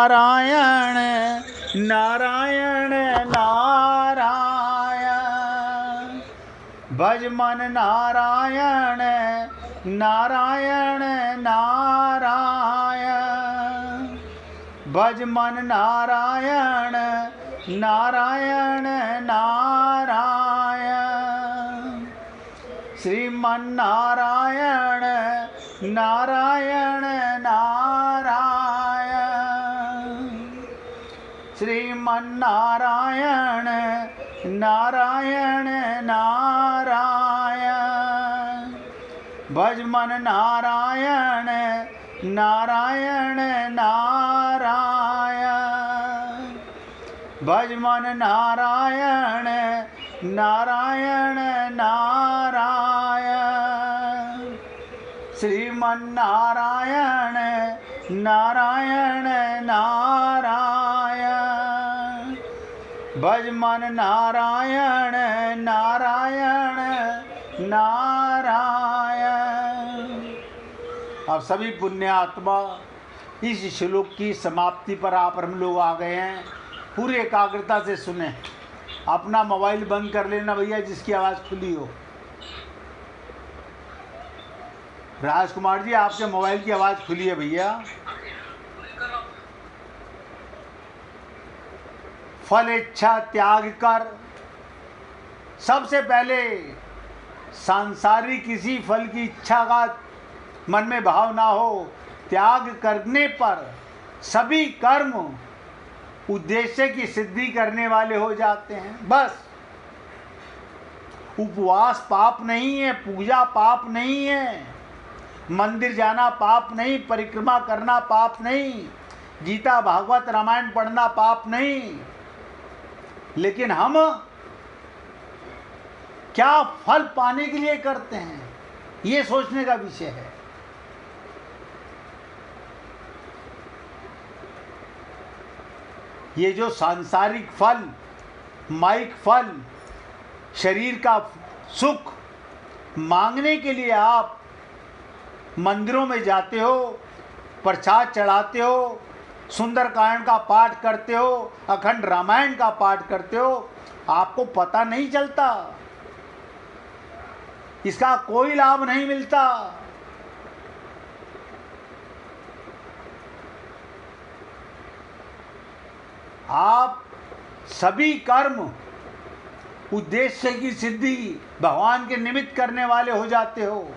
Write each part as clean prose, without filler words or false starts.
नारायण नारायण नारायण भज मन नारायण नारायण नारायण भज मन नारायण नारायण नारायण श्रीमन नारायण नारायण नारायण श्रीमन नारायण नारायण नारायण भज मन नारायण नारायण नारायण भज मन नारायण नारायण नारायण श्रीमन नारायण नारायण नारायण भज मन नारायण नारायण नारायण। अब सभी पुण्यात्मा इस श्लोक की समाप्ति पर हम लोग आ गए हैं। पूरी एकाग्रता से सुने। अपना मोबाइल बंद कर लेना भैया जिसकी आवाज़ खुली हो। राजकुमार जी आपके मोबाइल की आवाज़ खुली है भैया। फल इच्छा त्याग कर, सबसे पहले सांसारिक किसी फल की इच्छा का मन में भाव ना हो। त्याग करने पर सभी कर्म उद्देश्य की सिद्धि करने वाले हो जाते हैं। बस उपवास पाप नहीं है, पूजा पाप नहीं है, मंदिर जाना पाप नहीं, परिक्रमा करना पाप नहीं, गीता भागवत रामायण पढ़ना पाप नहीं। लेकिन हम क्या फल पाने के लिए करते हैं, ये सोचने का विषय है। ये जो सांसारिक फल, माइक फल, शरीर का सुख मांगने के लिए आप मंदिरों में जाते हो, प्रसाद चढ़ाते हो, सुंदरकांड का पाठ करते हो, अखंड रामायण का पाठ करते हो, आपको पता नहीं चलता, इसका कोई लाभ नहीं मिलता। आप सभी कर्म उद्देश्य की सिद्धि भगवान के निमित्त करने वाले हो जाते हो।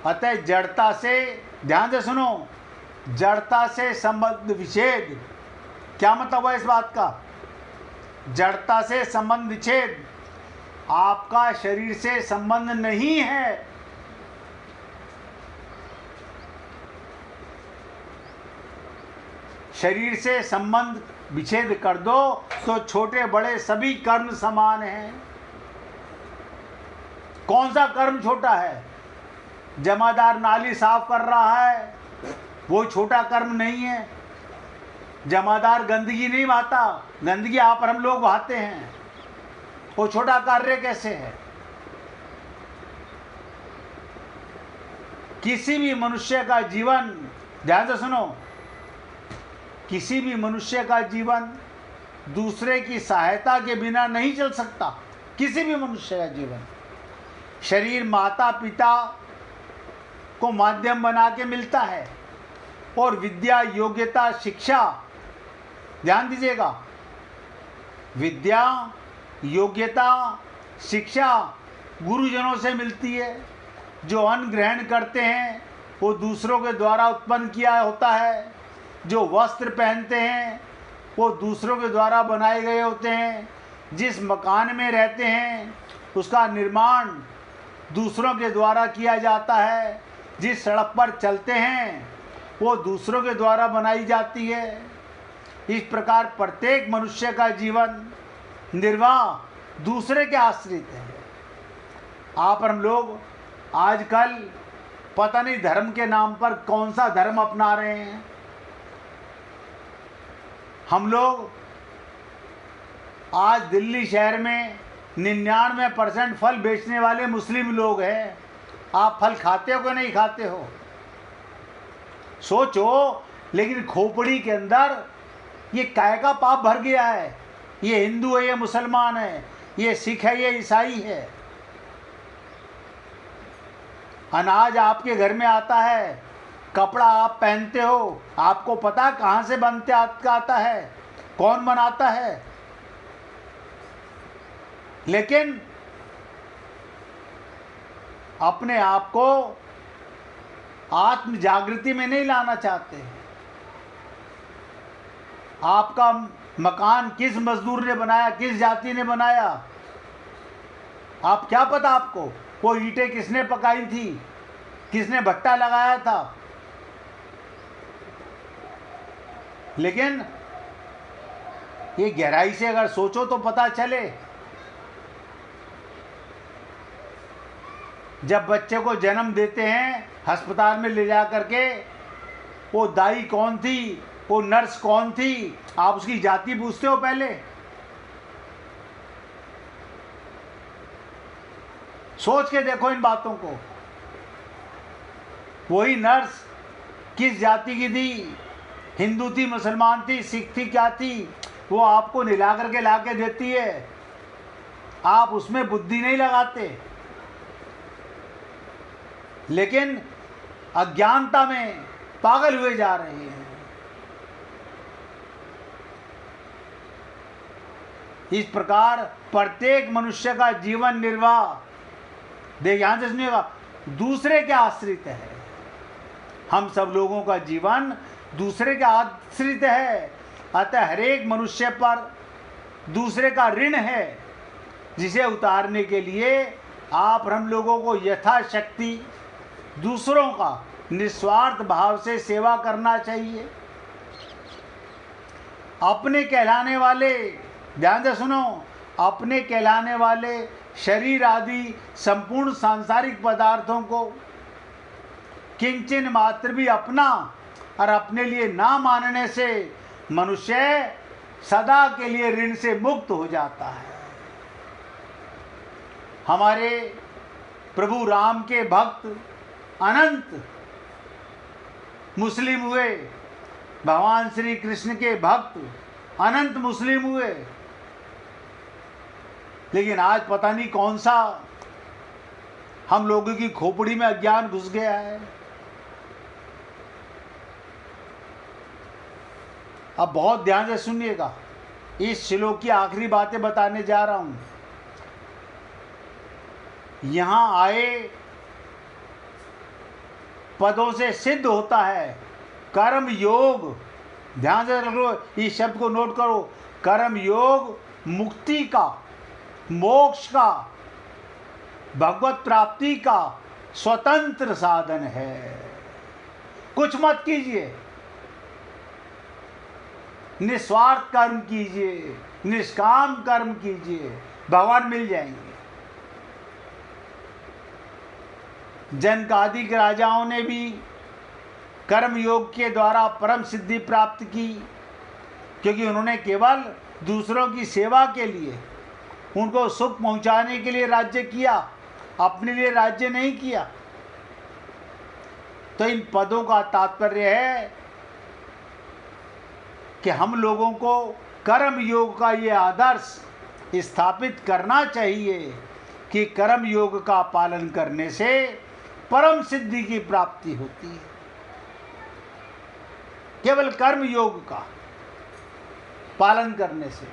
अतः जड़ता से, ध्यान से सुनो, जड़ता से संबंध विच्छेद। क्या मतलब है इस बात का? जड़ता से संबंध विच्छेद। आपका शरीर से संबंध नहीं है। शरीर से संबंध विच्छेद कर दो तो छोटे बड़े सभी कर्म समान हैं। कौन सा कर्म छोटा है? जमादार नाली साफ कर रहा है, वो छोटा कर्म नहीं है। जमादार गंदगी नहीं बहाता, गंदगी आप और हम लोग बहाते हैं, वो छोटा कार्य कैसे है? किसी भी मनुष्य का जीवन, ध्यान से सुनो, किसी भी मनुष्य का जीवन दूसरे की सहायता के बिना नहीं चल सकता। किसी भी मनुष्य का जीवन, शरीर माता पिता को माध्यम बना के मिलता है, और विद्या योग्यता शिक्षा, ध्यान दीजिएगा, विद्या योग्यता शिक्षा गुरुजनों से मिलती है। जो अन्न ग्रहण करते हैं वो दूसरों के द्वारा उत्पन्न किया होता है। जो वस्त्र पहनते हैं वो दूसरों के द्वारा बनाए गए होते हैं। जिस मकान में रहते हैं उसका निर्माण दूसरों के द्वारा किया जाता है। जिस सड़क पर चलते हैं वो दूसरों के द्वारा बनाई जाती है। इस प्रकार प्रत्येक मनुष्य का जीवन निर्वाह दूसरे के आश्रित है। आप हम लोग आजकल पता नहीं धर्म के नाम पर कौन सा धर्म अपना रहे हैं। हम लोग आज दिल्ली शहर में 99% फल बेचने वाले मुस्लिम लोग हैं। आप फल खाते हो कि नहीं खाते हो? सोचो लेकिन खोपड़ी के अंदर ये काय का पाप भर गया है। ये हिंदू है, ये मुसलमान है, ये सिख है, ये ईसाई है। अनाज आपके घर में आता है, कपड़ा आप पहनते हो, आपको पता कहाँ से बनते आता है, कौन बनाता है। लेकिन अपने आप को आत्म जागृति में नहीं लाना चाहते। आपका मकान किस मजदूर ने बनाया, किस जाति ने बनाया, आप क्या पता आपको वो ईंटें किसने पकाई थी, किसने भट्टा लगाया था। लेकिन ये गहराई से अगर सोचो तो पता चले। जब बच्चे को जन्म देते हैं अस्पताल में ले जा करके, वो दाई कौन थी, वो नर्स कौन थी, आप उसकी जाति पूछते हो पहले? सोच के देखो इन बातों को। वही नर्स किस जाति की थी, हिंदू थी, मुसलमान थी, सिख थी, क्या थी, वो आपको निला करके ला के देती है। आप उसमें बुद्धि नहीं लगाते। लेकिन अज्ञानता में पागल हुए जा रहे हैं। इस प्रकार प्रत्येक मनुष्य का जीवन निर्वाह, देख ध्यान से सुनिएगा, दूसरे के आश्रित है। हम सब लोगों का जीवन दूसरे के आश्रित है। अतः हरेक मनुष्य पर दूसरे का ऋण है, जिसे उतारने के लिए आप हम लोगों को यथाशक्ति दूसरों का निस्वार्थ भाव से सेवा करना चाहिए। अपने कहलाने वाले, ध्यान से सुनो, अपने कहलाने वाले शरीर आदि संपूर्ण सांसारिक पदार्थों को किंचन मात्र भी अपना और अपने लिए ना मानने से मनुष्य सदा के लिए ऋण से मुक्त हो जाता है। हमारे प्रभु राम के भक्त अनंत मुस्लिम हुए, भगवान श्री कृष्ण के भक्त अनंत मुस्लिम हुए। लेकिन आज पता नहीं कौन सा हम लोगों की खोपड़ी में अज्ञान घुस गया है। अब बहुत ध्यान से सुनिएगा, इस श्लोक की आखिरी बातें बताने जा रहा हूं। यहां आए पदों से सिद्ध होता है कर्म योग। ध्यान से रखो, इस शब्द को नोट करो। कर्म योग मुक्ति का, मोक्ष का, भगवत प्राप्ति का स्वतंत्र साधन है। कुछ मत कीजिए, निस्वार्थ कर्म कीजिए, निष्काम कर्म कीजिए, भगवान मिल जाएंगे। जनकादिक राजाओं ने भी कर्म योग के द्वारा परम सिद्धि प्राप्त की, क्योंकि उन्होंने केवल दूसरों की सेवा के लिए, उनको सुख पहुंचाने के लिए राज्य किया, अपने लिए राज्य नहीं किया। तो इन पदों का तात्पर्य है कि हम लोगों को कर्म योग का ये आदर्श स्थापित करना चाहिए कि कर्म योग का पालन करने से परम सिद्धि की प्राप्ति होती है। केवल कर्म योग का पालन करने से।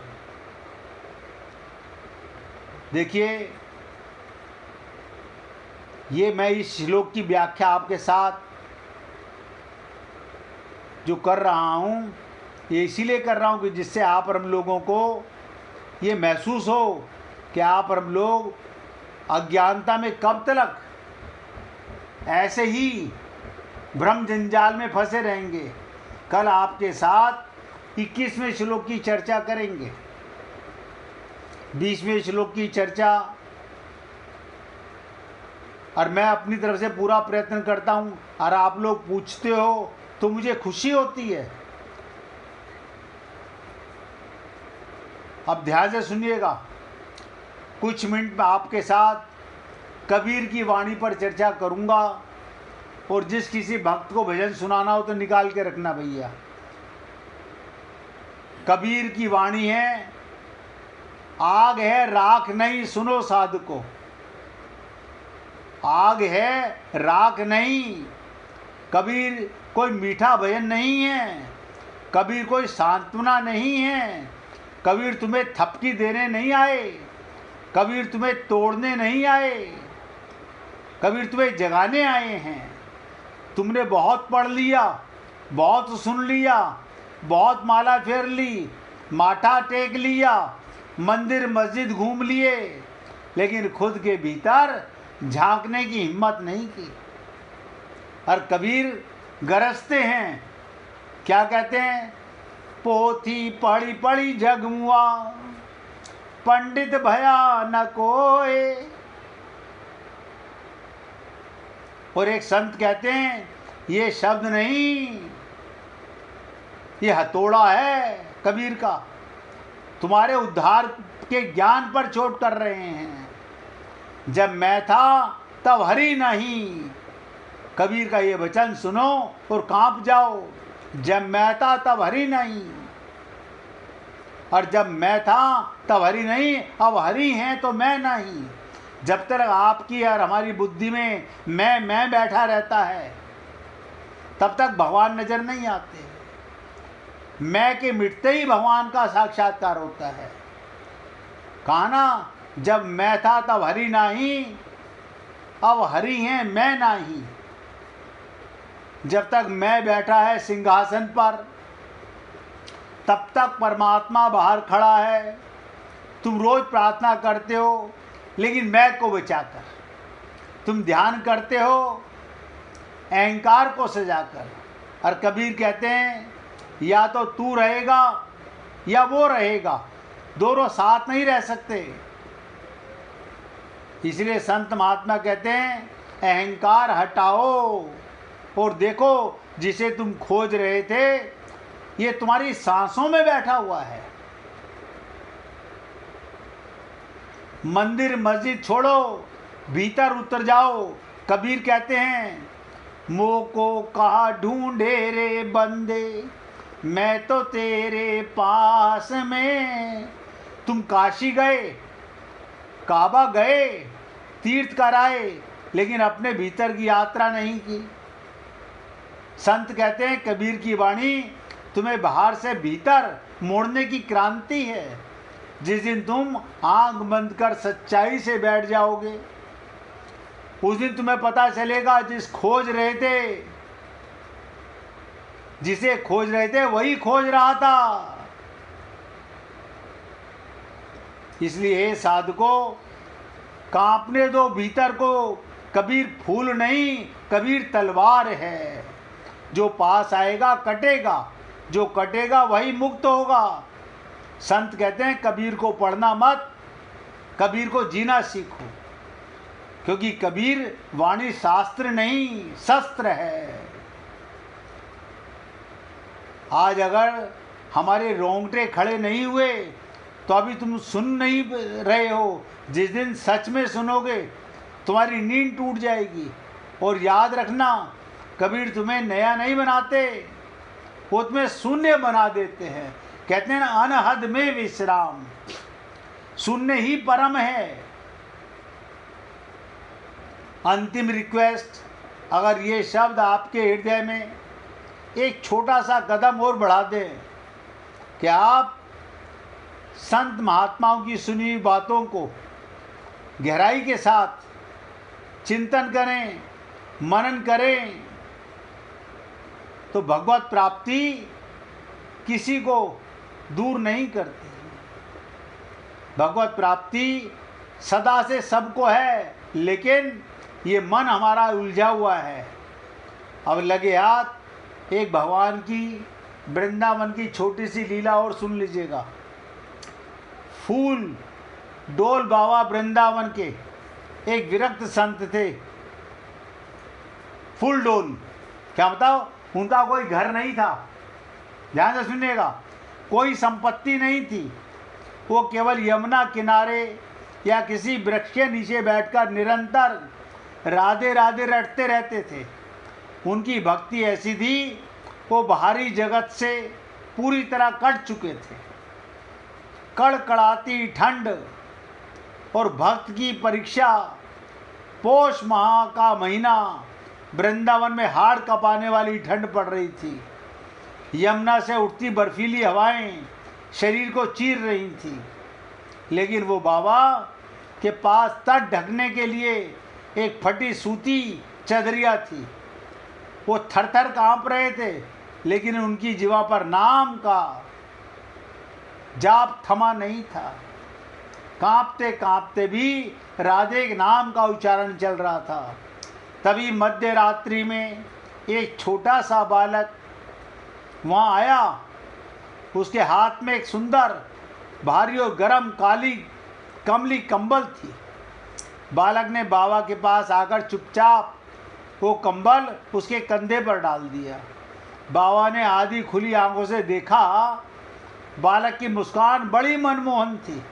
देखिए, ये मैं इस श्लोक की व्याख्या आपके साथ जो कर रहा हूँ, ये इसीलिए कर रहा हूँ कि जिससे आप और हम लोगों को ये महसूस हो कि आप और हम लोग अज्ञानता में कब तक ऐसे ही भ्रम जंजाल में फंसे रहेंगे। कल आपके साथ 21वें श्लोक की चर्चा करेंगे, 20वें श्लोक की चर्चा, और मैं अपनी तरफ से पूरा प्रयत्न करता हूँ और आप लोग पूछते हो तो मुझे खुशी होती है। अब ध्यान से सुनिएगा, कुछ मिनट में आपके साथ कबीर की वाणी पर चर्चा करूँगा। और जिस किसी भक्त को भजन सुनाना हो तो निकाल के रखना भैया। कबीर की वाणी है, आग है राख नहीं सुनो साधको, आग है राख नहीं। कबीर कोई मीठा भजन नहीं है, कबीर कोई सांत्वना नहीं है, कबीर तुम्हें थपकी देने नहीं आए, कबीर तुम्हें तोड़ने नहीं आए, कबीर तुम्हें जगाने आए हैं। तुमने बहुत पढ़ लिया, बहुत सुन लिया, बहुत माला फेर ली, माथा टेक लिया, मंदिर मस्जिद घूम लिए, लेकिन खुद के भीतर झांकने की हिम्मत नहीं की। और कबीर गरजते हैं, क्या कहते हैं? पोथी पढ़ी पढ़ी जगमुआ, पंडित भया न कोय। और एक संत कहते हैं, ये शब्द नहीं, ये हथौड़ा है कबीर का, तुम्हारे उद्धार के ज्ञान पर चोट कर रहे हैं। जब मैं था तब हरि नहीं, कबीर का ये वचन सुनो और कांप जाओ। जब मैं था तब हरि नहीं, और जब मैं था तब हरि नहीं, अब हरि हैं तो मैं नहीं। जब तक आपकी और हमारी बुद्धि में मैं बैठा रहता है, तब तक भगवान नजर नहीं आते। मैं के मिटते ही भगवान का साक्षात्कार होता है। कहा ना, जब मैं था तब हरि नहीं, अब हरि हैं मैं नहीं। जब तक मैं बैठा है सिंहासन पर, तब तक परमात्मा बाहर खड़ा है। तुम रोज प्रार्थना करते हो, लेकिन मैं को बचाकर। तुम ध्यान करते हो अहंकार को सजाकर। और कबीर कहते हैं, या तो तू रहेगा या वो रहेगा, दोनों साथ नहीं रह सकते। इसलिए संत महात्मा कहते हैं, अहंकार हटाओ और देखो, जिसे तुम खोज रहे थे ये तुम्हारी सांसों में बैठा हुआ है। मंदिर मस्जिद छोड़ो, भीतर उतर जाओ। कबीर कहते हैं, मोह को कहा ढूंढे रे बंदे, मैं तो तेरे पास में। तुम काशी गए, काबा गए, तीर्थ कराए, लेकिन अपने भीतर की यात्रा नहीं की। संत कहते हैं, कबीर की वाणी तुम्हें बाहर से भीतर मोड़ने की क्रांति है। जिस दिन तुम आंख बंद कर सच्चाई से बैठ जाओगे, उस दिन तुम्हें पता चलेगा, जिसे खोज रहे थे वही खोज रहा था। इसलिए हे साधको, कांपने दो भीतर को। कबीर फूल नहीं, कबीर तलवार है। जो पास आएगा कटेगा, जो कटेगा वही मुक्त होगा। संत कहते हैं, कबीर को पढ़ना मत, कबीर को जीना सीखो। क्योंकि कबीर वाणी शास्त्र नहीं, शस्त्र है। आज अगर हमारे रोंगटे खड़े नहीं हुए तो अभी तुम सुन नहीं रहे हो। जिस दिन सच में सुनोगे, तुम्हारी नींद टूट जाएगी। और याद रखना, कबीर तुम्हें नया नहीं बनाते, वो तुम्हें शून्य बना देते हैं। कहते हैं ना, अनहद में विश्राम, शून्य ही परम है। अंतिम रिक्वेस्ट, अगर ये शब्द आपके हृदय में एक छोटा सा कदम और बढ़ा दें कि आप संत महात्माओं की सुनी हुई बातों को गहराई के साथ चिंतन करें, मनन करें, तो भगवत प्राप्ति किसी को दूर नहीं करती। भगवत प्राप्ति सदा से सबको है, लेकिन ये मन हमारा उलझा हुआ है। अब लगे हाथ एक भगवान की वृंदावन की छोटी सी लीला और सुन लीजिएगा। फूल डोल बाबा वृंदावन के एक विरक्त संत थे। फूल डोल, क्या बताओ, उनका कोई घर नहीं था। ध्यान से सुनिएगा, कोई संपत्ति नहीं थी। वो केवल यमुना किनारे या किसी वृक्ष के नीचे बैठकर निरंतर राधे राधे रटते रहते थे। उनकी भक्ति ऐसी थी, वो बाहरी जगत से पूरी तरह कट चुके थे। कड़कड़ाती ठंड और भक्त की परीक्षा, पौष माह का महीना, वृंदावन में हाड़ कपाने वाली ठंड पड़ रही थी। यमुना से उठती बर्फीली हवाएं शरीर को चीर रही थी, लेकिन वो बाबा के पास तट ढकने के लिए एक फटी सूती चदरिया थी। वो थर थर काँप रहे थे, लेकिन उनकी जीवा पर नाम का जाप थमा नहीं था। कांपते कांपते भी राधे के नाम का उच्चारण चल रहा था। तभी मध्य रात्रि में एक छोटा सा बालक वहाँ आया। उसके हाथ में एक सुंदर भारी और गर्म काली कमली कंबल थी। बालक ने बाबा के पास आकर चुपचाप वो कंबल उसके कंधे पर डाल दिया। बाबा ने आधी खुली आंखों से देखा। बालक की मुस्कान बड़ी मनमोहन थी।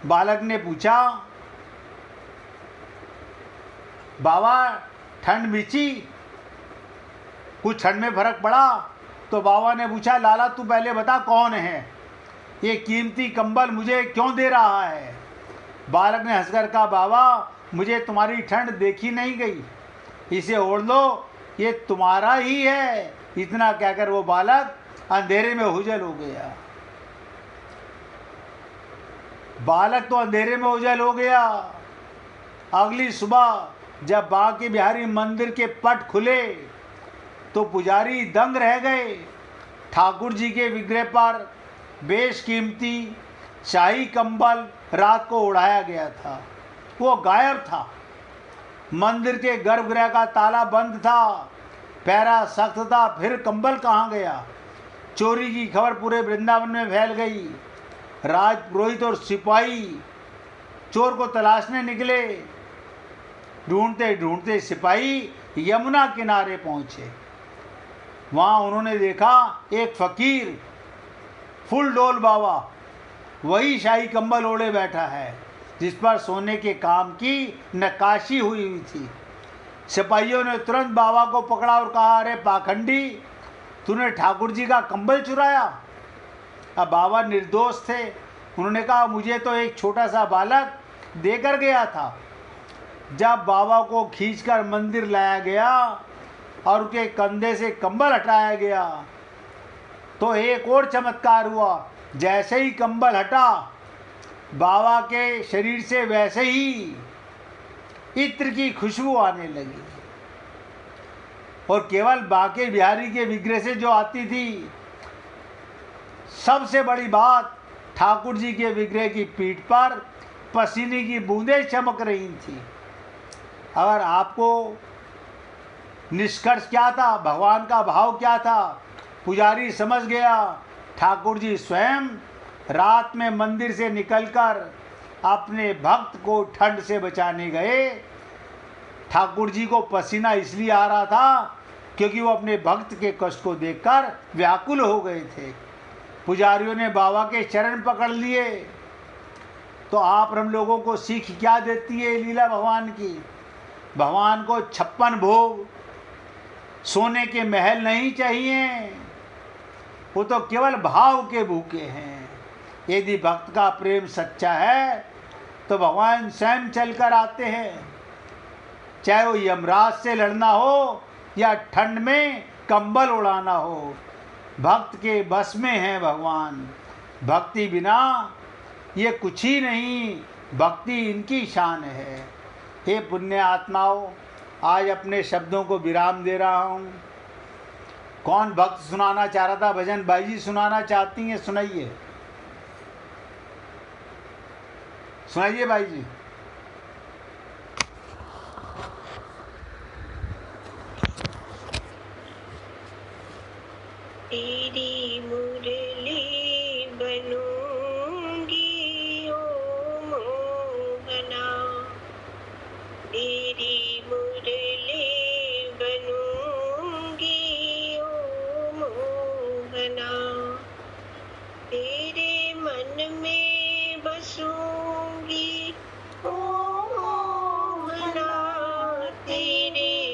बालक ने पूछा, बाबा ठंड मिची? कुछ ठंड में फर्क पड़ा? तो बाबा ने पूछा, लाला तू पहले बता कौन है, ये कीमती कंबल मुझे क्यों दे रहा है? बालक ने हंसकर कहा, बाबा मुझे तुम्हारी ठंड देखी नहीं गई, इसे ओढ़ लो, ये तुम्हारा ही है। इतना कहकर वो बालक अंधेरे में ओझल हो गया। बालक तो अंधेरे में ओझल हो गया। अगली सुबह जब बांके बिहारी मंदिर के पट खुले तो पुजारी दंग रह गए। ठाकुर जी के विग्रह पर बेशकीमती शाही कंबल रात को उड़ाया गया था, वो गायब था। मंदिर के गर्भगृह का ताला बंद था, पहरा सख्त था, फिर कंबल कहाँ गया? चोरी की खबर पूरे वृंदावन में फैल गई। राज पुरोहित और सिपाही चोर को तलाशने निकले। ढूंढते ढूंढते सिपाही यमुना किनारे पहुंचे। वहां उन्होंने देखा एक फकीर फुल डोल बाबा वही शाही कंबल ओढ़े बैठा है, जिस पर सोने के काम की नक्काशी हुई थी। सिपाहियों ने तुरंत बाबा को पकड़ा और कहा, अरे पाखंडी, तूने ठाकुर जी का कंबल चुराया। अब बाबा निर्दोष थे। उन्होंने कहा, मुझे तो एक छोटा सा बालक देकर गया था। जब बाबा को खींचकर मंदिर लाया गया और उनके कंधे से कंबल हटाया गया तो एक और चमत्कार हुआ। जैसे ही कंबल हटा, बाबा के शरीर से वैसे ही इत्र की खुशबू आने लगी, और केवल बांके बिहारी के विग्रह से जो आती थी। सबसे बड़ी बात, ठाकुर जी के विग्रह की पीठ पर पसीने की बूंदें चमक रही थी। अगर आपको निष्कर्ष क्या था, भगवान का भाव क्या था, पुजारी समझ गया। ठाकुर जी स्वयं रात में मंदिर से निकलकर अपने भक्त को ठंड से बचाने गए। ठाकुर जी को पसीना इसलिए आ रहा था क्योंकि वो अपने भक्त के कष्ट को देखकर व्याकुल हो गए थे। पुजारियों ने बाबा के चरण पकड़ लिए। तो आप हम लोगों को सीख क्या देती है लीला भगवान की? भगवान को 56 भोग, सोने के महल नहीं चाहिए, वो तो केवल भाव के भूखे हैं। यदि भक्त का प्रेम सच्चा है तो भगवान स्वयं चलकर आते हैं, चाहे वो यमराज से लड़ना हो या ठंड में कंबल उड़ाना हो। भक्त के बस में है भगवान। भक्ति बिना ये कुछ ही नहीं, भक्ति इनकी शान है। हे पुण्य आत्माओं, आज अपने शब्दों को विराम दे रहा हूँ। कौन भक्त सुनाना चाह रहा था भजन? भाई जी सुनाना चाहती हैं, सुनाइए, सुनाइए भाई जी। तेरी मुरली बनूंगी ओ मोहना, तेरी मुरली बनूंगी ओ मोहना, तेरे मन में बसूंगी ओ मोहना, तेरे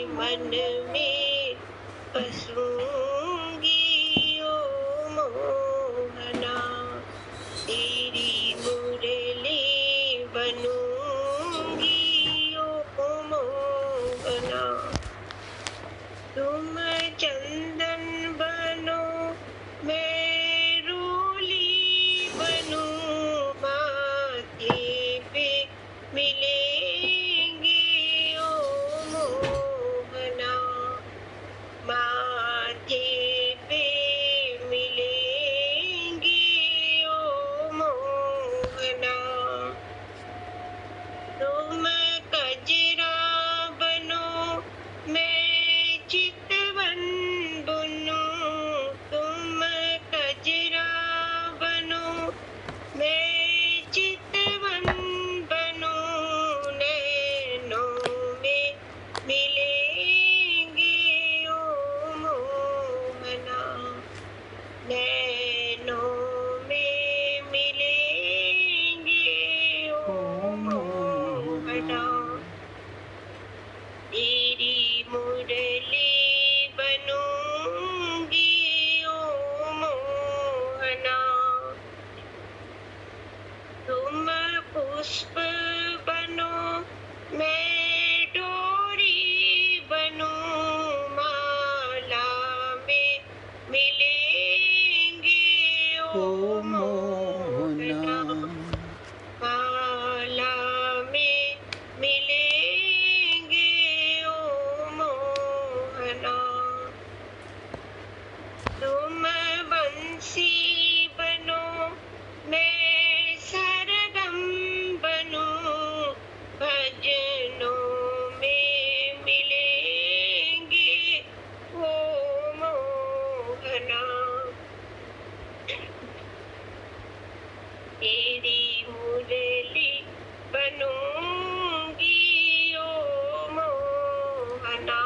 बंसी बनूं, मैं सरगम बनूं, भजनों में मिलेंगे वो मोहना। तेरी मुरली बनूंगी ओ मोहना।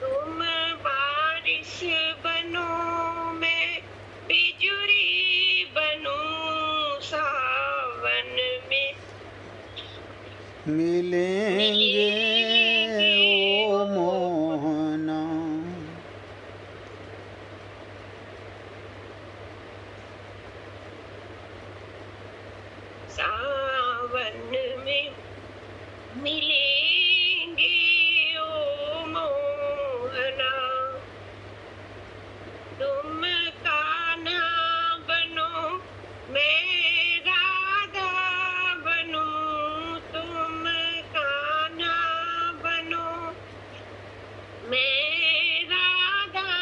तुम बारिश बनो, मैं बिजुली बनूं, सावन में मिलेंगे ओ मोहना। सावन में मिलेंगे ओ मोहना। तुम कान्हा बनो, मैं राधा बनूं, तुम कान्हा बनो, मैं राधा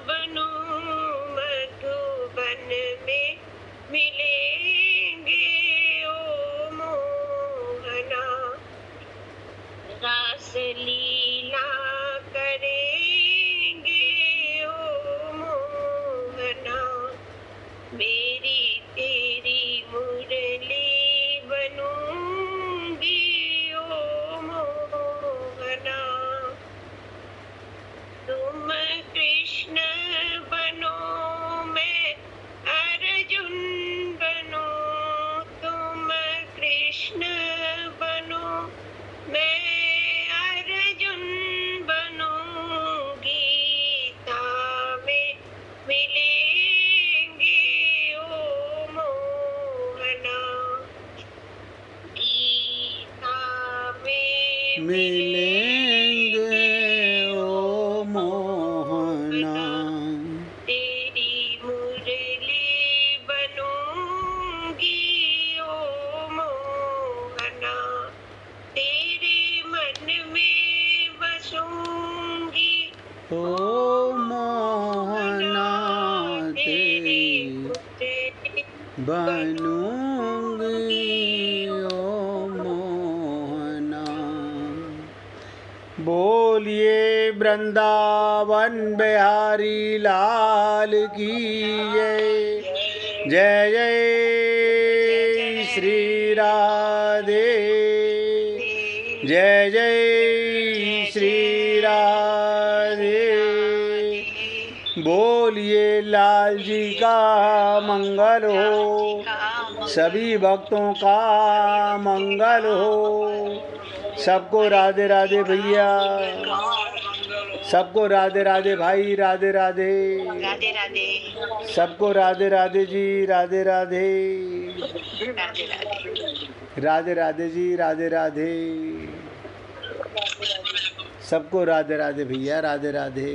बनूं, मधुबन में मिलेंगे ओ मोहना। रास लीला करेंगे ओ मोहना। मेरी तेरी मुरली बनूंगी ओ मोहना। तुम कृष्ण बनो, मैं अर्जुन बनूं, तुम कृष्ण बनो, मैं अर्जुन बनूं, गीता में मिलेंगे ओ मोहना। गीता में मिलेंगे ओ मोहना। तेरी मुरली बनूंगी ओ मोहना। तेरे मन में बसूंगी ओ मोहना, तेरी मुरली बनूंगी ओ मोहना। बोलिए वृंदावन बिहारी लाल की जय। जय जय श्री राधे, जय जय श्री राधे। बोलिए लाल जी का मंगल हो, सभी भक्तों का मंगल हो। सबको राधे राधे भैया, सबको राधे राधे भाई, राधे राधे। राधे राधे, सबको राधे राधे जी, राधे राधे। राधे राधे, राधे राधे जी, राधे राधे। सबको राधे राधे भैया, राधे राधे।